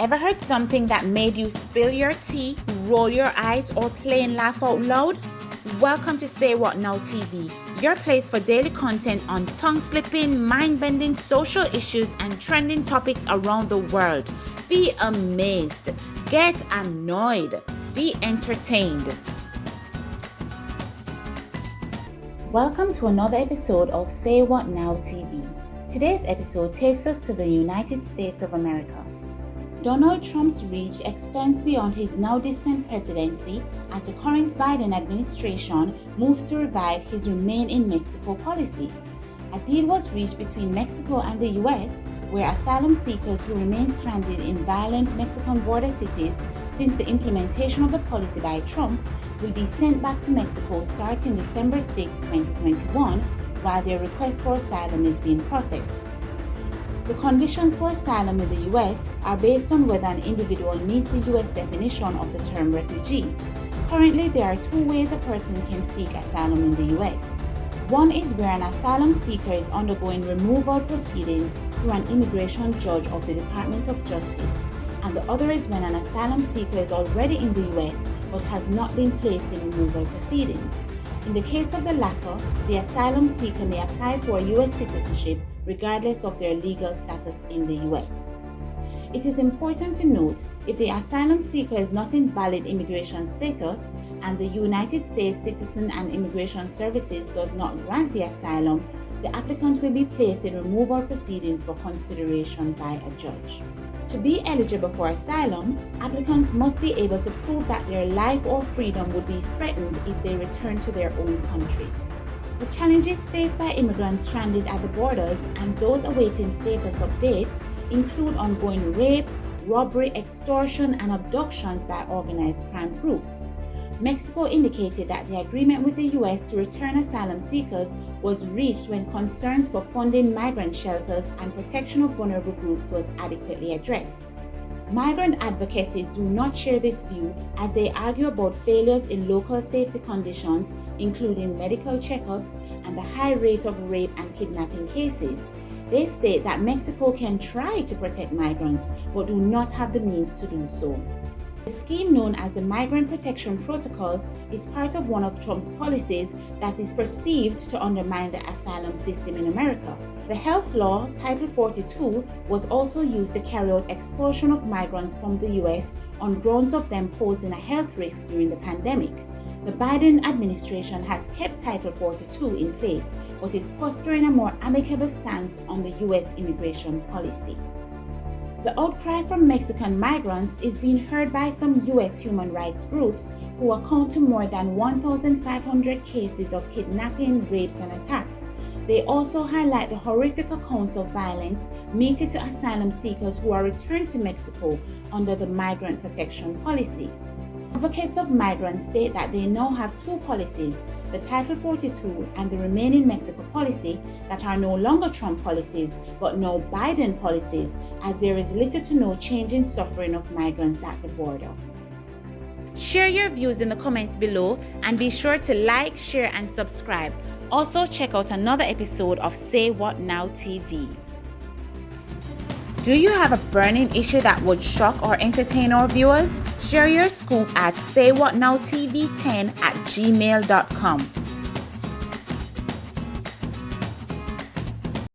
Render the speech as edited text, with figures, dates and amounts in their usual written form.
Ever heard something that made you spill your tea, roll your eyes, or plain laugh out loud? Welcome to Say What Now TV, your place for daily content on tongue-slipping, mind-bending social issues and trending topics around the world. Be amazed, get annoyed, be entertained. Welcome to another episode of Say What Now TV. Today's episode takes us to the United States of America. Donald Trump's reach extends beyond his now distant presidency as the current Biden administration moves to revive his Remain in Mexico policy. A deal was reached between Mexico and the US, where asylum seekers who remain stranded in violent Mexican border cities since the implementation of the policy by Trump will be sent back to Mexico starting December 6, 2021, while their request for asylum is being processed. The conditions for asylum in the US are based on whether an individual meets the US definition of the term refugee. Currently, there are two ways a person can seek asylum in the US. One is where an asylum seeker is undergoing removal proceedings through an immigration judge of the Department of Justice, and the other is when an asylum seeker is already in the US but has not been placed in removal proceedings. In the case of the latter, the asylum seeker may apply for US citizenship regardless of their legal status in the US. It is important to note, if the asylum seeker is not in valid immigration status and the United States Citizen and Immigration Services does not grant the asylum, the applicant will be placed in removal proceedings for consideration by a judge. To be eligible for asylum, applicants must be able to prove that their life or freedom would be threatened if they return to their own country. The challenges faced by immigrants stranded at the borders and those awaiting status updates include ongoing rape, robbery, extortion, and abductions by organized crime groups. Mexico indicated that the agreement with the US to return asylum seekers was reached when concerns for funding migrant shelters and protection of vulnerable groups was adequately addressed. Migrant advocacies do not share this view as they argue about failures in local safety conditions, including medical checkups and the high rate of rape and kidnapping cases. They state that Mexico can try to protect migrants but do not have the means to do so. The scheme known as the Migrant Protection Protocols is part of one of Trump's policies that is perceived to undermine the asylum system in America. The health law, Title 42, was also used to carry out expulsion of migrants from the US on grounds of them posing a health risk during the pandemic. The Biden administration has kept Title 42 in place, but is posturing a more amicable stance on the US immigration policy. The outcry from Mexican migrants is being heard by some US human rights groups who account to more than 1,500 cases of kidnapping, rapes, and attacks. They also highlight the horrific accounts of violence meted to asylum seekers who are returned to Mexico under the Migrant Protection Policy. Advocates of migrants state that they now have two policies, the Title 42 and the Remain in Mexico policy, that are no longer Trump policies but now Biden policies, as there is little to no change in suffering of migrants at the border. Share your views in the comments below and be sure to like, share, and subscribe. Also, check out another episode of Say What Now TV. Do you have a burning issue that would shock or entertain our viewers? Share your scoop at saywhatnowtv10@gmail.com.